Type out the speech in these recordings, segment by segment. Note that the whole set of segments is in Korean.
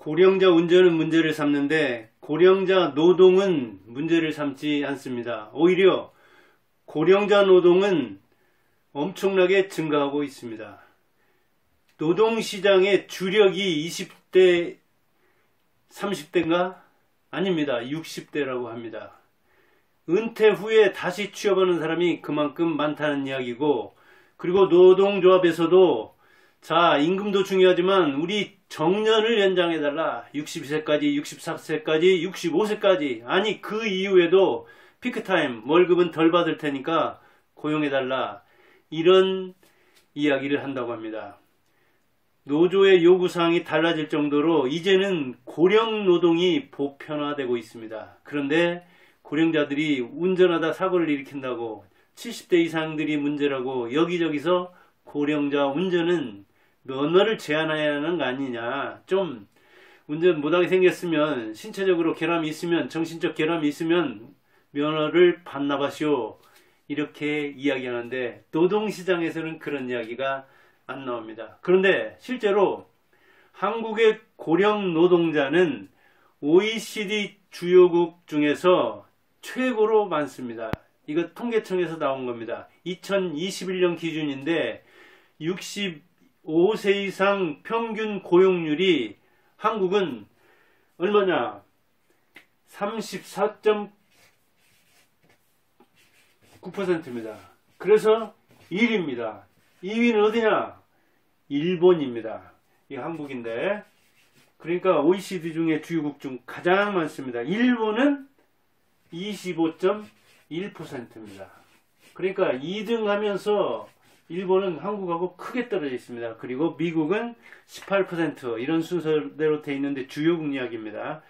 고령자 운전은 문제를 삼는데 고령자 노동은 문제를 삼지 않습니다. 오히려 고령자 노동은 엄청나게 증가하고 있습니다. 노동시장의 주력이 20대, 30대인가? 아닙니다. 60대라고 합니다. 은퇴 후에 다시 취업하는 사람이 그만큼 많다는 이야기고, 그리고 노동조합에서도 자, 임금도 중요하지만 우리 정년을 연장해달라. 62세까지, 64세까지, 65세까지. 아니 그 이후에도 피크타임 월급은 덜 받을 테니까 고용해달라. 이런 이야기를 한다고 합니다. 노조의 요구사항이 달라질 정도로 이제는 고령 노동이 보편화되고 있습니다. 그런데 고령자들이 운전하다 사고를 일으킨다고 70대 이상들이 문제라고 여기저기서 고령자 운전은 면허를 제한해야 하는 거 아니냐. 좀 운전 못하게 생겼으면 신체적으로 결함이 있으면 정신적 결함이 있으면 면허를 반납하시오. 이렇게 이야기하는데 노동시장에서는 그런 이야기가 안 나옵니다. 그런데 실제로 한국의 고령 노동자는 OECD 주요국 중에서 최고로 많습니다. 이거 통계청에서 나온 겁니다. 2021년 기준인데 65세 이상 평균 고용률이 한국은 얼마냐? 34.9%입니다. 그래서 1위입니다. 2위는 어디냐? 일본입니다. 이 한국인데, 그러니까 OECD 중에 주요국 중 가장 많습니다. 일본은 25.1%입니다. 그러니까 2등 하면서 일본은 한국하고 크게 떨어져 있습니다. 그리고 미국은 18% 이런 순서대로 되어 있는데 주요국 이야기입니다.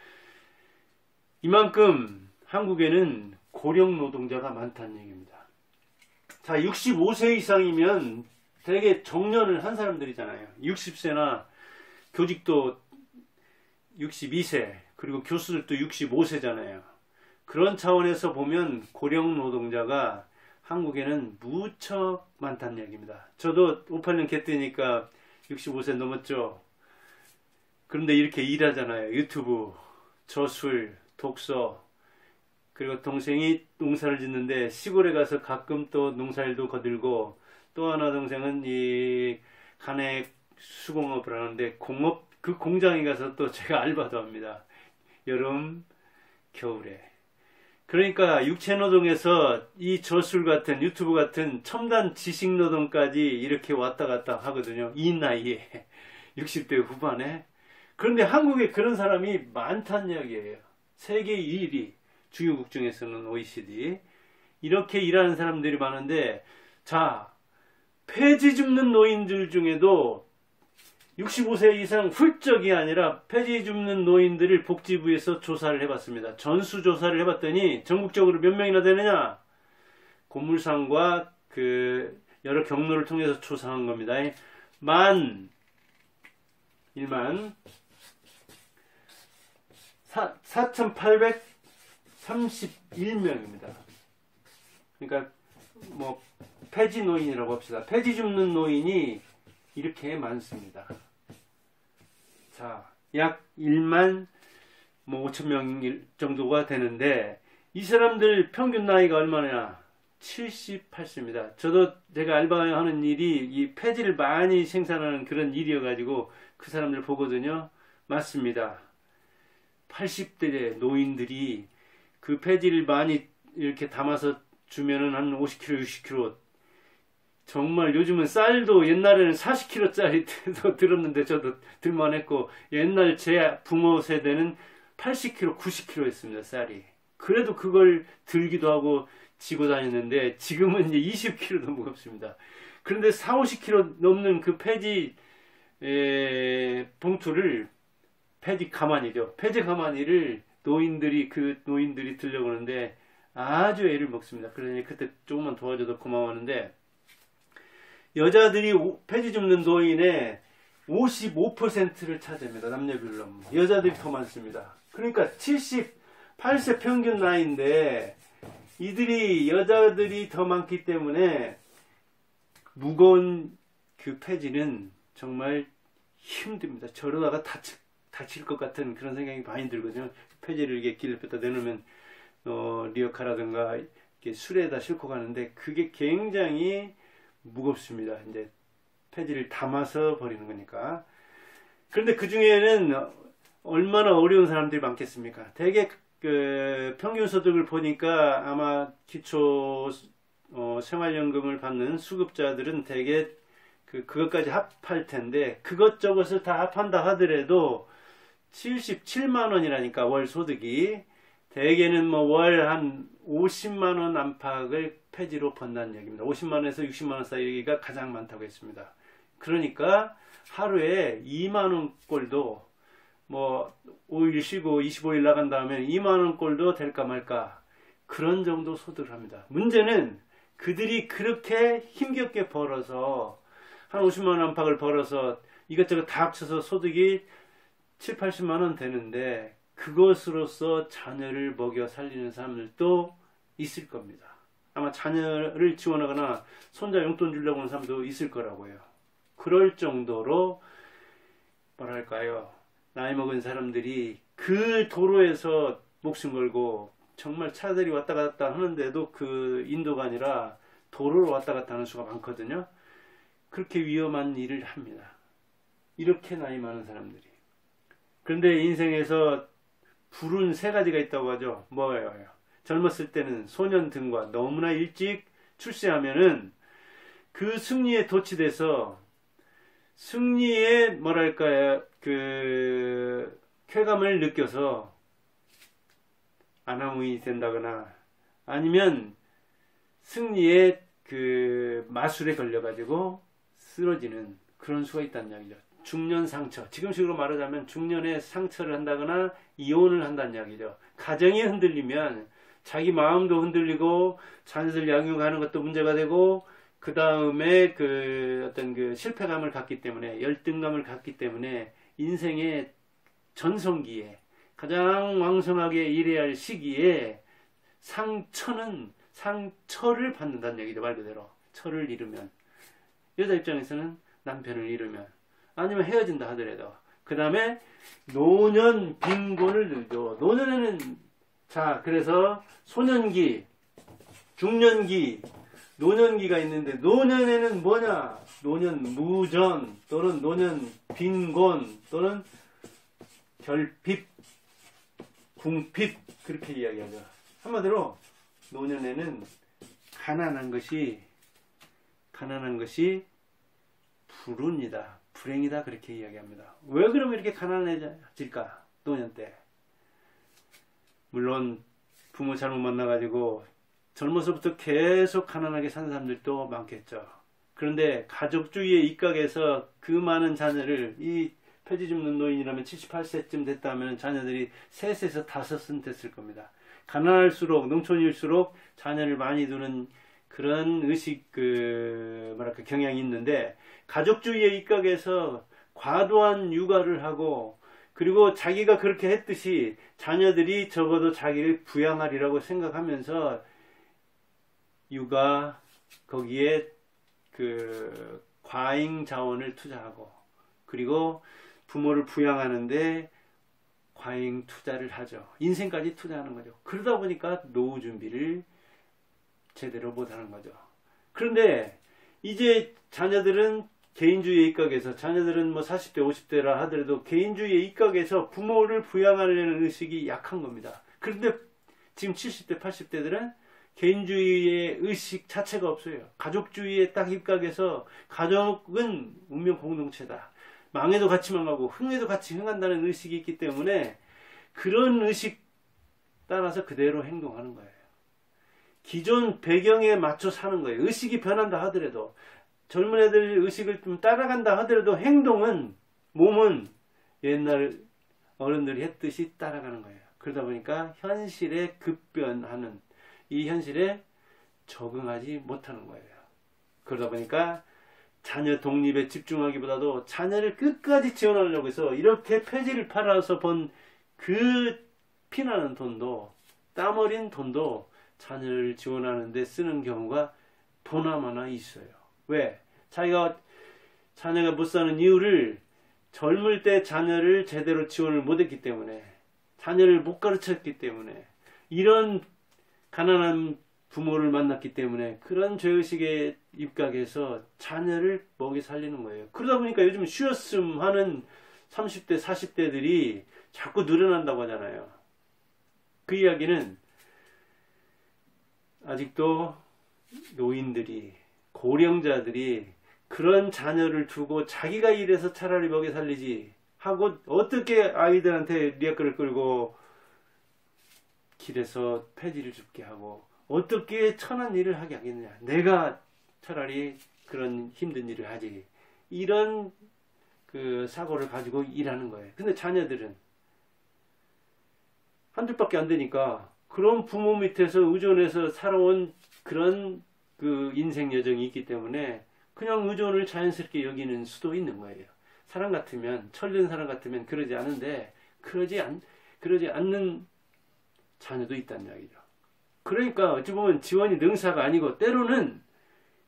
이만큼 한국에는 고령 노동자가 많다는 얘기입니다. 자, 65세 이상이면 되게 정년을 한 사람들이잖아요. 60세나 교직도 62세, 그리고 교수들도 65세잖아요. 그런 차원에서 보면 고령 노동자가 한국에는 무척 많다는 얘기입니다. 저도 58년 개띠니까 65세 넘었죠. 그런데 이렇게 일하잖아요. 유튜브, 저술, 독서, 그리고 동생이 농사를 짓는데 시골에 가서 가끔 또 농사일도 거들고, 또 하나 동생은 이 간에 수공업을 하는데 공업, 그 공장에 가서 또 제가 알바도 합니다. 여름, 겨울에. 그러니까 육체노동에서 이 저술 같은 유튜브 같은 첨단 지식노동까지 이렇게 왔다 갔다 하거든요. 이 나이에 60대 후반에. 그런데 한국에 그런 사람이 많다는 이야기예요. 세계 2위 주요국 중에서는 OECD. 이렇게 일하는 사람들이 많은데, 자, 폐지 줍는 노인들 중에도 65세 이상 훌쩍이 아니라 폐지 줍는 노인들을 복지부에서 조사를 해봤습니다. 전수조사를 해봤더니 전국적으로 몇 명이나 되느냐? 고물상과 그 여러 경로를 통해서 조사한 겁니다. 4,831명입니다. 그러니까 뭐 폐지 노인이라고 합시다. 폐지 줍는 노인이 이렇게 많습니다. 자, 약 1만 5천명 정도가 되는데, 이 사람들 평균 나이가 얼마냐? 78세입니다. 저도 제가 알바하는 일이 이 폐지를 많이 생산하는 그런 일이어가지고 그 사람들 보거든요. 맞습니다. 80대 노인들이 그 폐지를 많이 이렇게 담아서 주면은 한 50kg, 60kg. 정말 요즘은 쌀도 옛날에는 40kg짜리도 들었는데 저도 들만했고, 옛날 제 부모 세대는 80kg, 90kg 했습니다. 쌀이. 그래도 그걸 들기도 하고 지고 다녔는데 지금은 이제 20kg도 무겁습니다. 그런데 4, 50kg 넘는 그 폐지 봉투를, 폐지 가마니죠. 폐지 가마니를 노인들이 들려고 하는데 아주 애를 먹습니다. 그러니 그때 조금만 도와줘도 고마웠는데, 여자들이 폐지 줍는 노인의 55%를 차지합니다. 남녀별로. 여자들이 더 많습니다. 그러니까 78세 평균 나이인데 여자들이 더 많기 때문에 무거운 그 폐지는 정말 힘듭니다. 저러다가 다칠 것 같은 그런 생각이 많이 들거든요. 폐지를 이렇게 길에다 내놓으면 리어카라든가 이렇게 술에다 싣고 가는데 그게 굉장히 무겁습니다. 이제 폐지를 담아서 버리는 거니까. 그런데 그 중에는 얼마나 어려운 사람들이 많겠습니까? 대개 그 평균 소득을 보니까 아마 기초 생활연금을 받는 수급자들은 대개 그것까지 합할 텐데, 그것저것을 다 합한다 하더라도 77만 원이라니까, 월 소득이. 대개는 뭐 월 한 50만 원 안팎을 폐지로 번다는 얘기입니다. 50만 원에서 60만 원 사이가 가장 많다고 했습니다. 그러니까 하루에 2만 원 꼴도, 뭐 5일 쉬고 25일 나간다 하면 2만 원 꼴도 될까 말까, 그런 정도 소득을 합니다. 문제는 그들이 그렇게 힘겹게 벌어서 한 50만 원 안팎을 벌어서 이것저것 다 합쳐서 소득이 7, 80만 원 되는데, 그것으로서 자녀를 먹여 살리는 사람들도 있을 겁니다. 아마 자녀를 지원하거나 손자 용돈 주려고 하는 사람도 있을 거라고요. 그럴 정도로 뭐랄까요, 나이 먹은 사람들이 그 도로에서 목숨 걸고, 정말 차들이 왔다 갔다 하는데도 그 인도가 아니라 도로로 왔다 갔다 하는 수가 많거든요. 그렇게 위험한 일을 합니다. 이렇게 나이 많은 사람들이. 그런데 인생에서 불운 세 가지가 있다고 하죠. 뭐예요? 젊었을 때는 소년 등과 너무나 일찍 출세하면은 그 승리에 도취돼서 승리의 뭐랄까요, 그 쾌감을 느껴서 안하무인이 된다거나, 아니면 승리의 그 마술에 걸려가지고 쓰러지는 그런 수가 있다는 이야기죠. 중년 상처, 지금식으로 말하자면 중년에 상처를 한다거나 이혼을 한다는 이야기죠. 가정이 흔들리면 자기 마음도 흔들리고 자녀들 양육하는 것도 문제가 되고, 그 다음에 그 어떤 그 실패감을 갖기 때문에, 열등감을 갖기 때문에 인생의 전성기에 가장 왕성하게 일해야 할 시기에 상처를 받는다는 얘기죠. 말 그대로 처를 잃으면, 여자 입장에서는 남편을 잃으면, 아니면 헤어진다 하더라도, 그 다음에 노년 빈곤을 늘죠. 노년에는, 자, 그래서 소년기, 중년기, 노년기가 있는데, 노년에는 뭐냐? 노년 무전, 또는 노년 빈곤, 또는 결핍, 궁핍, 그렇게 이야기하죠. 한마디로 노년에는 가난한 것이 불운이다, 불행이다, 그렇게 이야기합니다. 왜 그러면 이렇게 가난해질까? 노년 때. 물론 부모 잘못 만나가지고 젊어서부터 계속 가난하게 사는 사람들도 많겠죠. 그런데 가족주의의 입각에서 그 많은 자녀를, 이 폐지 줍는 노인이라면 78세쯤 됐다면 자녀들이 3에서 5은 됐을 겁니다. 가난할수록, 농촌일수록 자녀를 많이 두는 그런 의식, 경향이 있는데, 가족주의의 입각에서 과도한 육아를 하고, 그리고 자기가 그렇게 했듯이 자녀들이 적어도 자기를 부양하리라고 생각하면서 육아, 거기에 그 과잉 자원을 투자하고, 그리고 부모를 부양하는데 과잉 투자를 하죠. 인생까지 투자하는 거죠. 그러다 보니까 노후 준비를 제대로 못하는 거죠. 그런데 이제 자녀들은 개인주의의 입각에서, 자녀들은 뭐 40대 50대라 하더라도 개인주의의 입각에서 부모를 부양하려는 의식이 약한 겁니다. 그런데 지금 70대 80대들은 개인주의의 의식 자체가 없어요. 가족주의에 딱 입각해서 가족은 운명 공동체다, 망해도 같이 망하고 흥해도 같이 흥한다는 의식이 있기 때문에 그런 의식 따라서 그대로 행동하는 거예요. 기존 배경에 맞춰 사는 거예요. 의식이 변한다 하더라도, 젊은 애들 의식을 좀 따라간다 하더라도 행동은, 몸은 옛날 어른들이 했듯이 따라가는 거예요. 그러다 보니까 현실에 급변하는, 이 현실에 적응하지 못하는 거예요. 그러다 보니까 자녀 독립에 집중하기보다도 자녀를 끝까지 지원하려고 해서 이렇게 폐지를 팔아서 번 그 피나는 돈도, 땀 어린 돈도 자녀를 지원하는 데 쓰는 경우가 보나마나 있어요. 왜? 자기가 자녀가 못 사는 이유를 젊을 때 자녀를 제대로 지원을 못했기 때문에, 자녀를 못 가르쳤기 때문에, 이런 가난한 부모를 만났기 때문에 그런 죄의식에 입각해서 자녀를 먹여 살리는 거예요. 그러다 보니까 요즘 쉬었음 하는 30대, 40대들이 자꾸 늘어난다고 하잖아요. 그 이야기는 아직도 노인들이, 고령자들이 그런 자녀를 두고 자기가 일해서 차라리 먹여 살리지 하고, 어떻게 아이들한테 리아크를 끌고 길에서 폐지를 줍게 하고 어떻게 천한 일을 하게 하겠느냐, 내가 차라리 그런 힘든 일을 하지, 이런 그 사고를 가지고 일하는 거예요. 근데 자녀들은 한둘밖에 안 되니까 그런 부모 밑에서 의존해서 살아온 그런 그 인생 여정이 있기 때문에 그냥 의존을 자연스럽게 여기는 수도 있는 거예요. 사람 같으면, 철든 사람 같으면 그러지 않은데, 그러지 않는 자녀도 있다는 이야기죠. 그러니까 어찌 보면 지원이 능사가 아니고, 때로는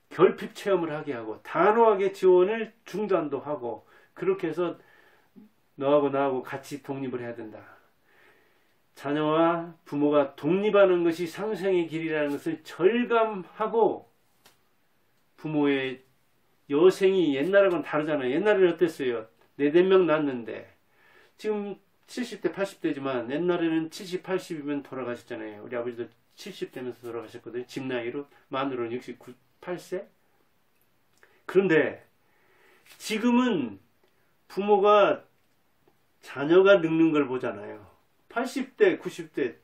결핍 체험을 하게 하고 단호하게 지원을 중단도 하고, 그렇게 해서 너하고 나하고 같이 독립을 해야 된다. 자녀와 부모가 독립하는 것이 상생의 길이라는 것을 절감하고, 부모의 여생이 옛날하고는 다르잖아요. 옛날에는 어땠어요? 4명 낳았는데, 지금 70대, 80대지만 옛날에는 70, 80이면 돌아가셨잖아요. 우리 아버지도 70대면서 돌아가셨거든요. 집 나이로, 만으로는 69, 8세? 그런데 지금은 부모가 자녀가 늙는 걸 보잖아요. 80대, 90대.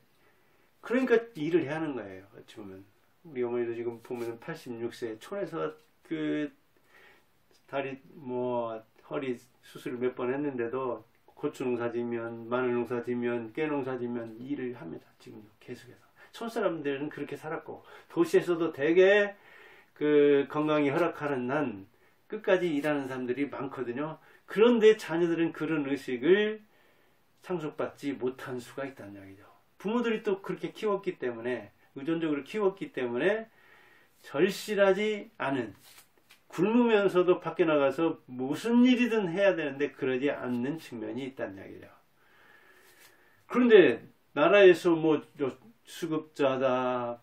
그러니까 일을 해야 하는 거예요. 어찌 보면. 우리 어머니도 지금 보면 86세, 촌에서 다리, 허리 수술을 몇 번 했는데도 고추 농사 지면, 마늘 농사 지면, 깨 농사 지면 일을 합니다. 지금도 계속해서. 촌 사람들은 그렇게 살았고, 도시에서도 되게 그 건강이 허락하는 한 끝까지 일하는 사람들이 많거든요. 그런데 자녀들은 그런 의식을 상속받지 못한 수가 있다는 이야기죠. 부모들이 또 그렇게 키웠기 때문에, 의존적으로 키웠기 때문에 절실하지 않은, 굶으면서도 밖에 나가서 무슨 일이든 해야 되는데 그러지 않는 측면이 있다는 이야기죠. 그런데 나라에서 수급자다,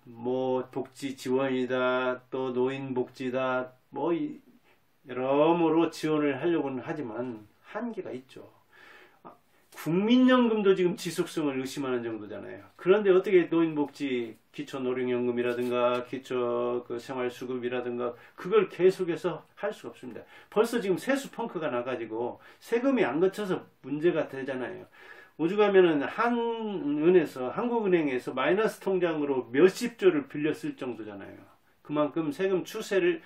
복지 지원이다, 또 노인복지다, 여러모로 지원을 하려고는 하지만 한계가 있죠. 국민연금도 지금 지속성을 의심하는 정도잖아요. 그런데 어떻게 노인복지, 기초노령연금이라든가 기초 생활수급이라든가 그걸 계속해서 할 수가 없습니다. 벌써 지금 세수 펑크가 나가지고 세금이 안 거쳐서 문제가 되잖아요. 오죽하면은 한국은행에서 마이너스 통장으로 몇십조를 빌렸을 정도잖아요. 그만큼 세금 추정을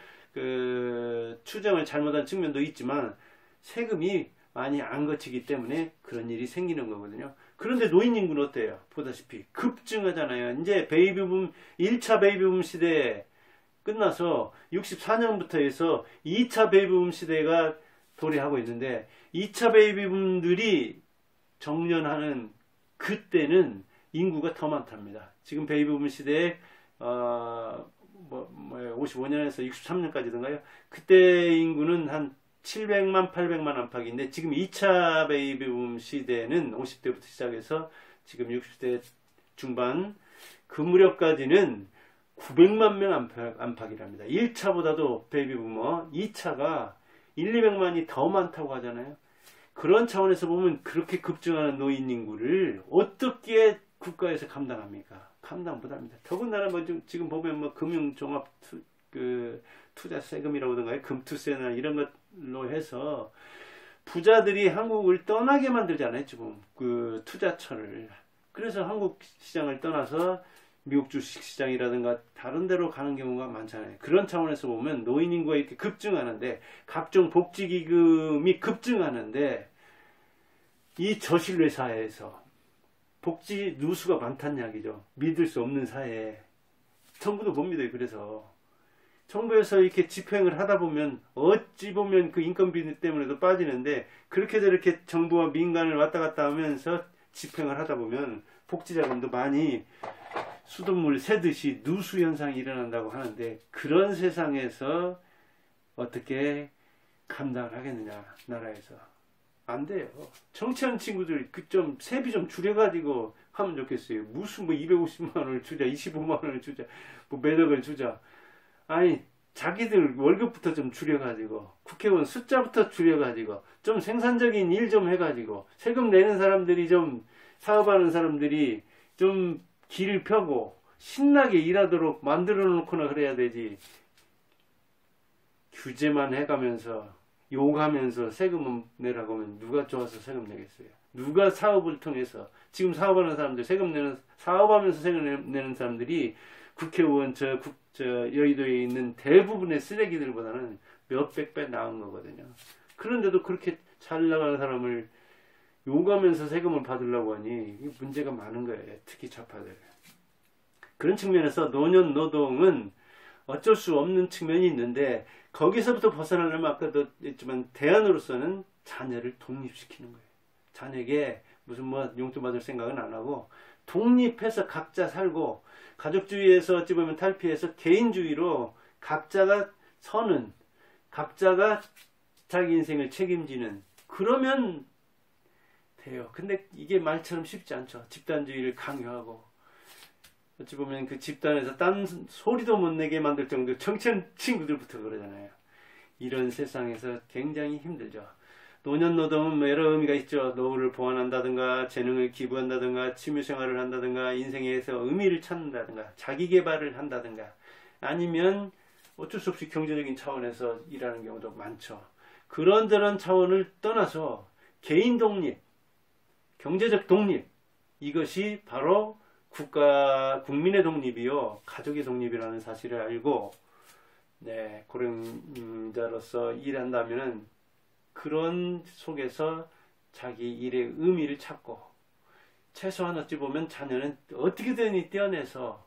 잘못한 측면도 있지만 세금이 많이 안 거치기 때문에 그런 일이 생기는 거거든요. 그런데 노인 인구는 어때요? 보다시피 급증하잖아요. 이제 1차 베이비붐 시대 끝나서 64년부터 해서 2차 베이비붐 시대가 도래하고 있는데, 2차 베이비붐들이 정년하는 그때는 인구가 더 많답니다. 지금 베이비붐 시대에 55년에서 63년까지든가요. 그때 인구는 한 700만, 800만 안팎인데, 지금 2차 베이비붐 시대는 50대부터 시작해서 지금 60대 중반 그 무렵까지는 900만 명 안팎이랍니다. 1차보다도 베이비부머, 2차가 1, 200만이 더 많다고 하잖아요. 그런 차원에서 보면 그렇게 급증하는 노인 인구를 어떻게 국가에서 감당합니까? 감당 못합니다. 더군다나 지금 보면 금융종합 투자 세금이라고든가 금투세나 이런 것로 해서 부자들이 한국을 떠나게 만들잖아요. 지금 투자처를. 그래서 한국 시장을 떠나서 미국 주식시장이라든가 다른 데로 가는 경우가 많잖아요. 그런 차원에서 보면 노인 인구가 이렇게 급증하는데, 각종 복지기금이 급증하는데, 이 저신뢰 사회에서 복지 누수가 많다는 이야기죠. 믿을 수 없는 사회에. 정부도 봅니다. 그래서 정부에서 이렇게 집행을 하다 보면 어찌 보면 그 인건비 때문에도 빠지는데, 그렇게 저렇게 정부와 민간을 왔다 갔다 하면서 집행을 하다 보면 복지자금도 많이 수돗물 새듯이 누수 현상이 일어난다고 하는데, 그런 세상에서 어떻게 감당을 하겠느냐, 나라에서. 안 돼요. 정치하는 친구들 그 좀 세비 좀 줄여가지고 하면 좋겠어요. 무슨 뭐 250만 원을 주자, 25만 원을 주자, 뭐 매덕을 주자. 아니 자기들 월급부터 좀 줄여가지고 국회의원 숫자부터 줄여가지고 좀 생산적인 일 좀 해가지고 세금 내는 사람들이 좀 사업하는 사람들이 좀 길을 펴고 신나게 일하도록 만들어 놓거나 그래야 되지. 규제만 해가면서 욕하면서 세금을 내라고 하면 누가 좋아서 세금 내겠어요? 누가 사업을 통해서 지금 사업하는 사람들 사업하면서 세금 내는 사람들이 국회의원 저 여의도에 있는 대부분의 쓰레기들보다는 몇백 배 나은 거거든요. 그런데도 그렇게 잘 나가는 사람을 욕하면서 세금을 받으려고 하니 문제가 많은 거예요. 특히 좌파들. 그런 측면에서 노년 노동은 어쩔 수 없는 측면이 있는데 거기서부터 벗어나려면 아까도 했지만 대안으로서는 자녀를 독립시키는 거예요. 자녀에게 무슨 뭐 용돈 받을 생각은 안 하고 독립해서 각자 살고 가족주의에서 어찌 보면 탈피해서 개인주의로 각자가 서는 각자가 자기 인생을 책임지는 그러면 돼요. 근데 이게 말처럼 쉽지 않죠. 집단주의를 강요하고 어찌 보면 그 집단에서 딴 소리도 못 내게 만들 정도 정치하는 친구들부터 그러잖아요. 이런 세상에서 굉장히 힘들죠. 노년노동은 뭐 여러 의미가 있죠. 노후를 보완한다든가 재능을 기부한다든가 취미생활을 한다든가 인생에서 의미를 찾는다든가 자기개발을 한다든가 아니면 어쩔 수 없이 경제적인 차원에서 일하는 경우도 많죠. 그런저런 차원을 떠나서 개인 독립, 경제적 독립 이것이 바로 국민의 독립이요 가족의 독립이라는 사실을 알고 고령자로서 일한다면은 그런 속에서 자기 일의 의미를 찾고 최소한 어찌 보면 자녀는 어떻게든 떼어내서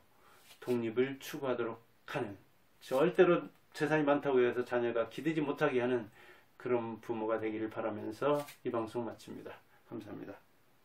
독립을 추구하도록 하는 절대로 재산이 많다고 해서 자녀가 기대지 못하게 하는 그런 부모가 되기를 바라면서 이 방송 마칩니다. 감사합니다.